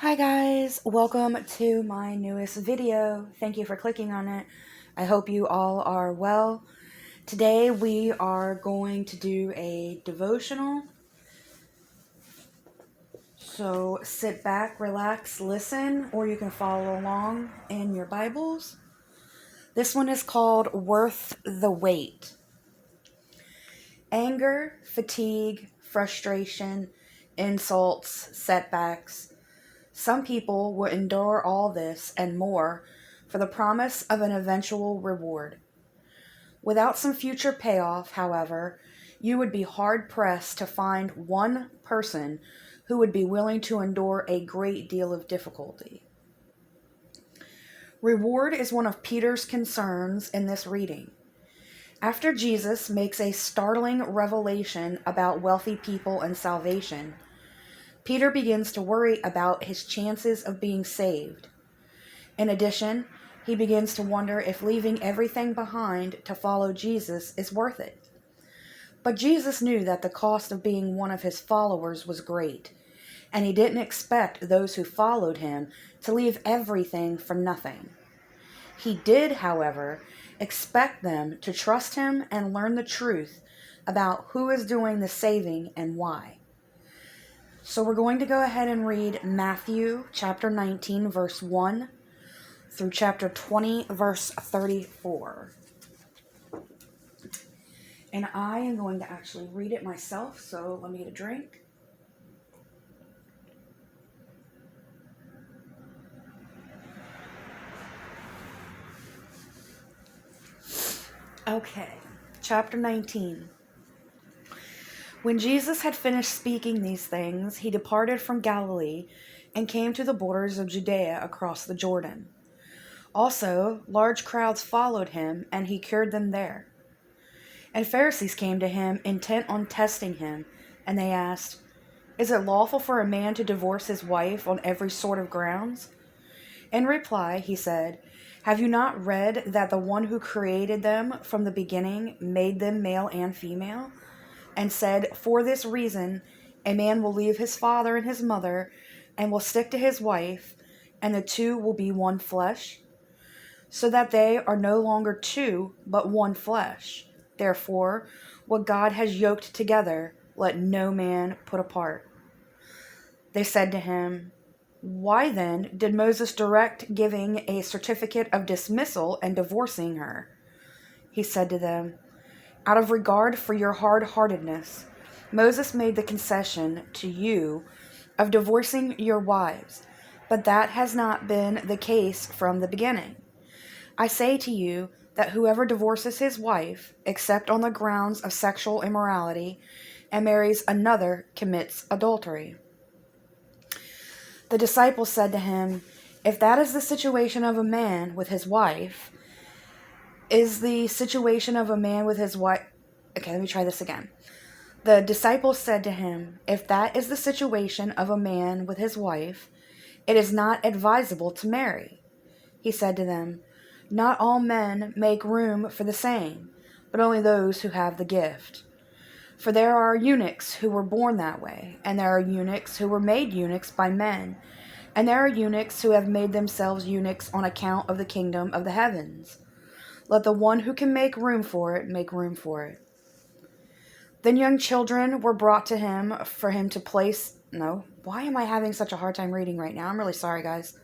Hi guys, welcome to my newest video. Thank you for clicking on it. I hope you all are well. Today we are going to do a devotional. So sit back, relax, listen, or you can follow along in your Bibles. This one is called Worth the Wait. Anger, fatigue, frustration, insults, setbacks. Some people will endure all this and more for the promise of an eventual reward. Without some future payoff, however, you would be hard-pressed to find one person who would be willing to endure a great deal of difficulty. Reward is one of Peter's concerns in this reading. After Jesus makes a startling revelation about wealthy people and salvation, Peter begins to worry about his chances of being saved. In addition, he begins to wonder if leaving everything behind to follow Jesus is worth it. But Jesus knew that the cost of being one of his followers was great, and he didn't expect those who followed him to leave everything for nothing. He did, however, expect them to trust him and learn the truth about who is doing the saving and why. So we're going to go ahead and read Matthew chapter 19, verse 1 through chapter 20, verse 34. And I am going to actually read it myself, so let me get a drink. Okay, chapter 19. When Jesus had finished speaking these things, he departed from Galilee and came to the borders of Judea across the Jordan. Also, large crowds followed him, and he cured them there. And Pharisees came to him, intent on testing him, and they asked, "Is it lawful for a man to divorce his wife on every sort of grounds?" In reply, he said, "Have you not read that the one who created them from the beginning made them male and female, and said, 'For this reason, a man will leave his father and his mother, and will stick to his wife, and the two will be one flesh?' So that they are no longer two, but one flesh. Therefore, what God has yoked together, let no man put apart." They said to him, "Why then did Moses direct giving a certificate of dismissal and divorcing her?" He said to them, "Out of regard for your hard-heartedness, Moses made the concession to you of divorcing your wives, but that has not been the case from the beginning. I say to you that whoever divorces his wife, except on the grounds of sexual immorality, and marries another commits adultery." The disciples said to him, "If that is the situation of a man with his wife, is the situation of a man with his wife..." Okay, let me try this again. The disciples said to him, "If that is the situation of a man with his wife, it is not advisable to marry." He said to them, "Not all men make room for the same, but only those who have the gift. For there are eunuchs who were born that way, and there are eunuchs who were made eunuchs by men, and there are eunuchs who have made themselves eunuchs on account of the kingdom of the heavens. Let the one who can make room for it make room for it." Then young children were brought to him for him to place... No, why am I having such a hard time reading right now? I'm really sorry, guys.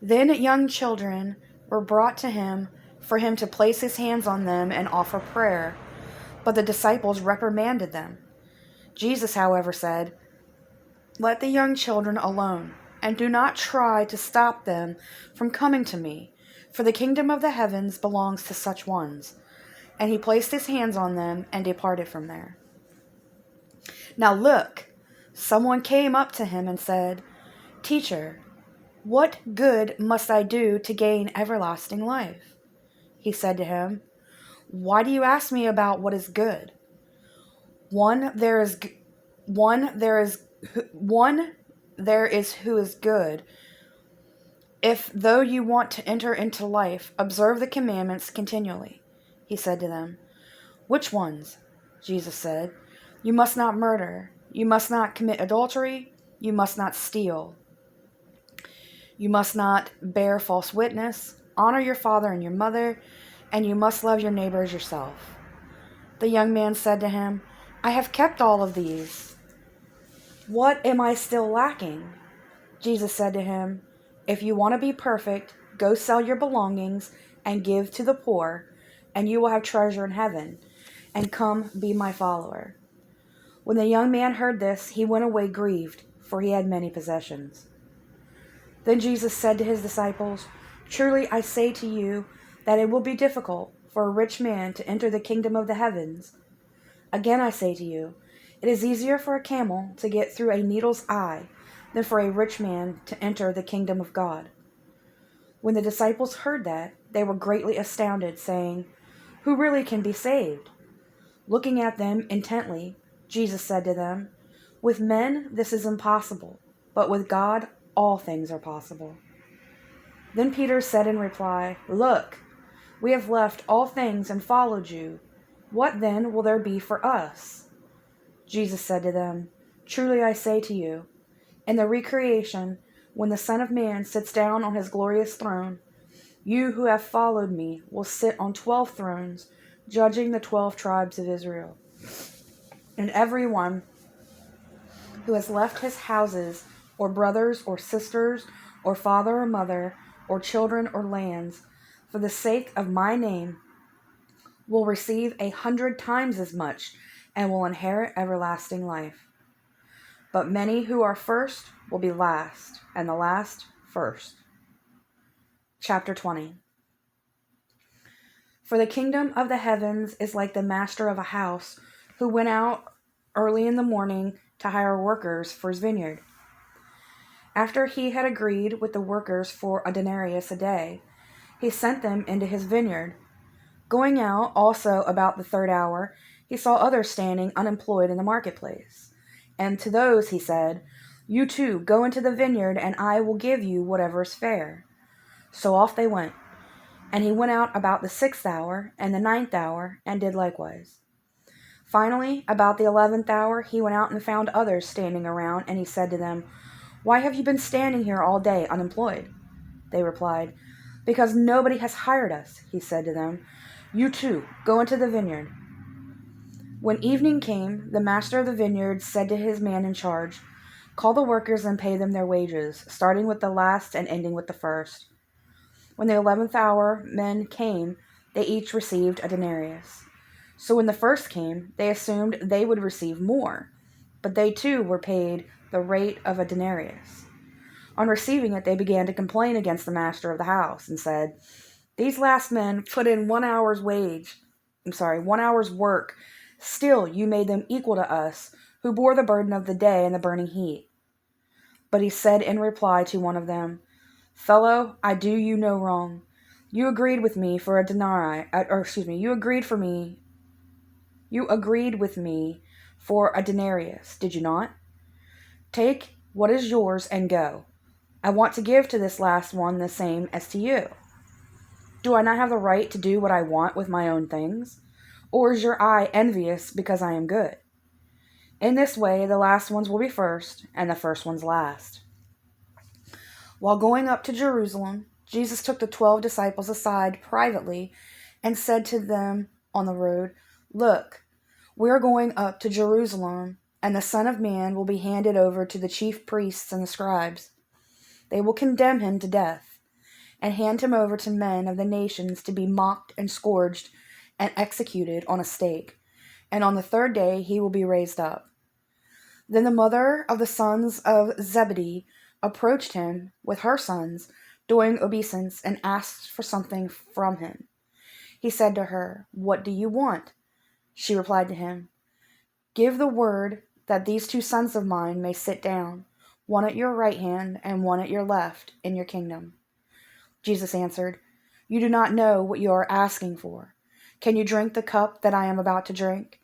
Then young children were brought to him for him to place his hands on them and offer prayer, but the disciples reprimanded them. Jesus, however, said, "Let the young children alone, and do not try to stop them from coming to me, for the kingdom of the heavens belongs to such ones." And he placed his hands on them and departed from there. Now look, someone came up to him and said, "Teacher, what good must I do to gain everlasting life?" He said to him, "Why do you ask me about what is good? One there is who is good. If though you want to enter into life, observe the commandments continually." He said to them, "Which ones?" Jesus said, "You must not murder. You must not commit adultery. You must not steal. You must not bear false witness, honor your father and your mother, and you must love your neighbor as yourself." The young man said to him, "I have kept all of these. What am I still lacking?" Jesus said to him, "If you want to be perfect, go sell your belongings and give to the poor, and you will have treasure in heaven, and come be my follower." When the young man heard this, he went away grieved, for he had many possessions. Then Jesus said to his disciples, "Truly I say to you that it will be difficult for a rich man to enter the kingdom of the heavens. Again I say to you, it is easier for a camel to get through a needle's eye than for a rich man to enter the kingdom of God." When the disciples heard that, they were greatly astounded, saying, "Who really can be saved?" Looking at them intently, Jesus said to them, "With men this is impossible, but with God all things are possible." Then Peter said in reply, "Look, we have left all things and followed you. What then will there be for us?" Jesus said to them, "Truly I say to you, in the recreation, when the Son of Man sits down on his glorious throne, you who have followed me will sit on 12 thrones, judging the 12 tribes of Israel. And everyone who has left his houses, or brothers, or sisters, or father or mother, or children or lands, for the sake of my name, will receive 100 times as much, and will inherit everlasting life. But many who are first will be last, and the last first." Chapter 20. For the kingdom of the heavens is like the master of a house, who went out early in the morning to hire workers for his vineyard. After he had agreed with the workers for a denarius a day, he sent them into his vineyard. Going out also about the 3rd hour, he saw others standing unemployed in the marketplace. And to those he said, "You too, go into the vineyard, and I will give you whatever is fair." So off they went. And he went out about the 6th hour and the 9th hour, and did likewise. Finally, about the 11th hour, he went out and found others standing around, and he said to them, "Why have you been standing here all day unemployed?" They replied, "Because nobody has hired us." He said to them, "You too, go into the vineyard." When evening came, the master of the vineyard said to his man in charge, "Call the workers and pay them their wages, starting with the last and ending with the first." When the 11th hour men came, they each received a denarius. So when the first came, they assumed they would receive more, but they too were paid the rate of a denarius. On receiving it, they began to complain against the master of the house, and said, "These last men put in 1 hour's work. Still you made them equal to us, who bore the burden of the day and the burning heat." But he said in reply to one of them, "Fellow, I do you no wrong. You agreed with me for a denarii, you agreed with me for a denarius, did you not? Take what is yours and go. I want to give to this last one the same as to you. Do I not have the right to do what I want with my own things? Or is your eye envious because I am good?" In this way, the last ones will be first, and the first ones last. While going up to Jerusalem, Jesus took the 12 disciples aside privately and said to them on the road, "Look, we are going up to Jerusalem, and the Son of Man will be handed over to the chief priests and the scribes. They will condemn him to death, and hand him over to men of the nations to be mocked and scourged and executed on a stake, and on the 3rd day he will be raised up." Then the mother of the sons of Zebedee approached him with her sons, doing obeisance, and asked for something from him. He said to her, "What do you want?" She replied to him, "Give the word that these 2 sons of mine may sit down, one at your right hand and one at your left, in your kingdom." Jesus answered, "You do not know what you are asking for. Can you drink the cup that I am about to drink?"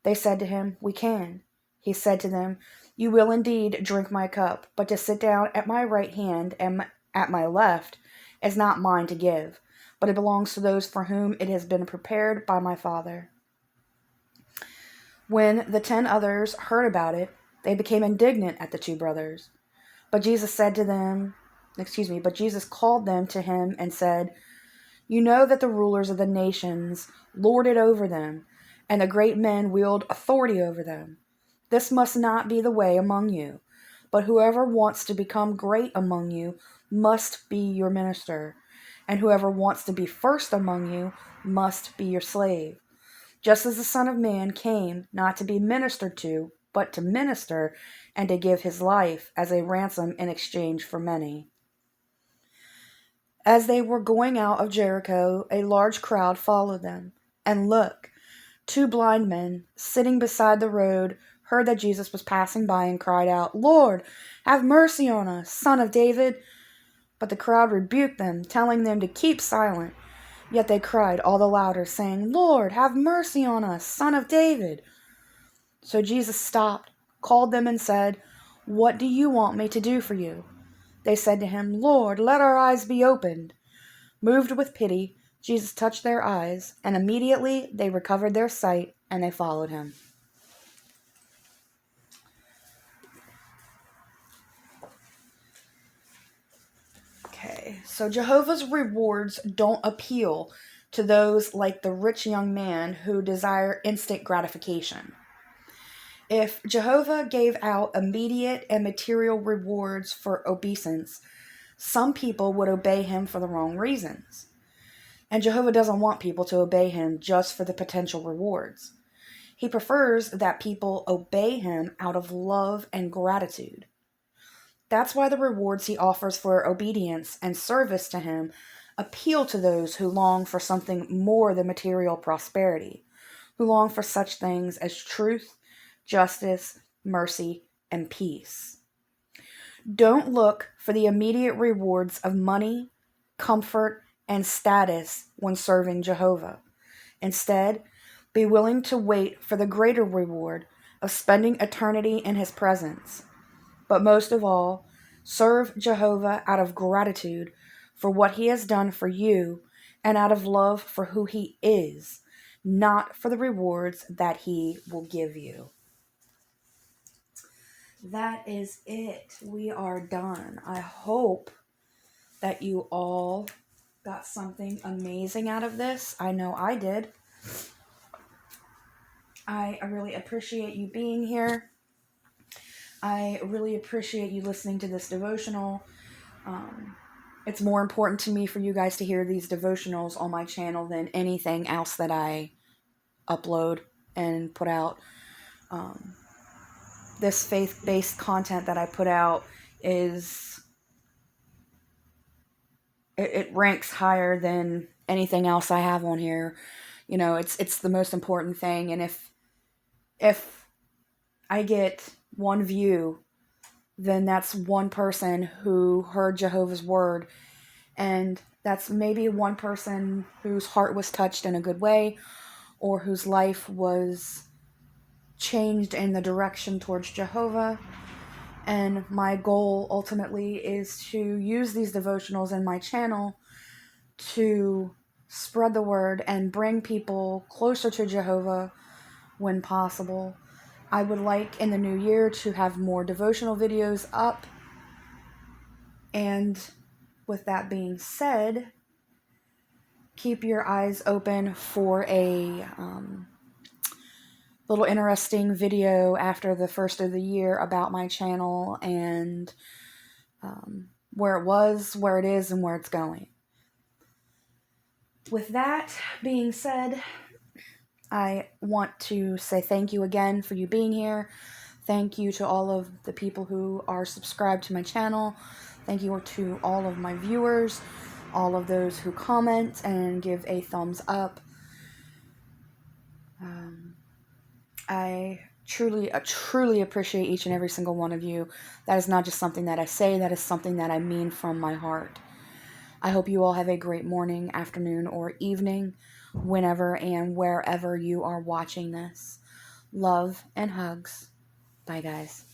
They said to him, "We can." He said to them, "You will indeed drink my cup, but to sit down at my right hand and at my left is not mine to give, but it belongs to those for whom it has been prepared by my Father." When the 10 others heard about it, they became indignant at the 2 brothers. But Jesus said to them, But Jesus called them to him and said, "You know that the rulers of the nations lord it over them, and the great men wield authority over them. This must not be the way among you, but whoever wants to become great among you must be your minister, and whoever wants to be first among you must be your slave. Just as the Son of Man came not to be ministered to, but to minister, and to give his life as a ransom in exchange for many." As they were going out of Jericho, a large crowd followed them. And look, two blind men, sitting beside the road, heard that Jesus was passing by and cried out, "Lord, have mercy on us, Son of David." But the crowd rebuked them, telling them to keep silent. Yet they cried all the louder, saying, "Lord, have mercy on us, Son of David." So Jesus stopped, called them, and said, "What do you want me to do for you?" They said to him, "Lord, let our eyes be opened." Moved with pity, Jesus touched their eyes, and immediately they recovered their sight, and they followed him. Okay, so Jehovah's rewards don't appeal to those like the rich young man who desire instant gratification. If Jehovah gave out immediate and material rewards for obeisance, some people would obey him for the wrong reasons. And Jehovah doesn't want people to obey him just for the potential rewards. He prefers that people obey him out of love and gratitude. That's why the rewards he offers for obedience and service to him appeal to those who long for something more than material prosperity, who long for such things as truth, justice, mercy, and peace. Don't look for the immediate rewards of money, comfort, and status when serving Jehovah. Instead, be willing to wait for the greater reward of spending eternity in his presence. But most of all, serve Jehovah out of gratitude for what he has done for you and out of love for who he is, not for the rewards that he will give you. That is it. We are done. I hope that you all got something amazing out of this. I know I did. I really appreciate you being here. I really appreciate you listening to this devotional. It's more important to me for you guys to hear these devotionals on my channel than anything else that I upload and put out. This faith-based content that I put out is... It ranks higher than anything else I have on here. You know, it's the most important thing. And if I get one view, then that's one person who heard Jehovah's word. And that's maybe one person whose heart was touched in a good way, or whose life was changed in the direction towards Jehovah. And my goal ultimately is to use these devotionals in my channel to spread the word and bring people closer to Jehovah when possible. I would like in the new year to have more devotional videos up. And with that being said, keep your eyes open for a little interesting video after the first of the year about my channel and where it was, where it is, and where it's going. With that being said, I want to say thank you again for you being here. Thank you to all of the people who are subscribed to my channel. Thank you to all of my viewers, all of those who comment and give a thumbs up. I truly appreciate each and every single one of you. That is not just something that I say, that is something that I mean from my heart. I hope you all have a great morning, afternoon, or evening, whenever and wherever you are watching this. Love and hugs. Bye, guys.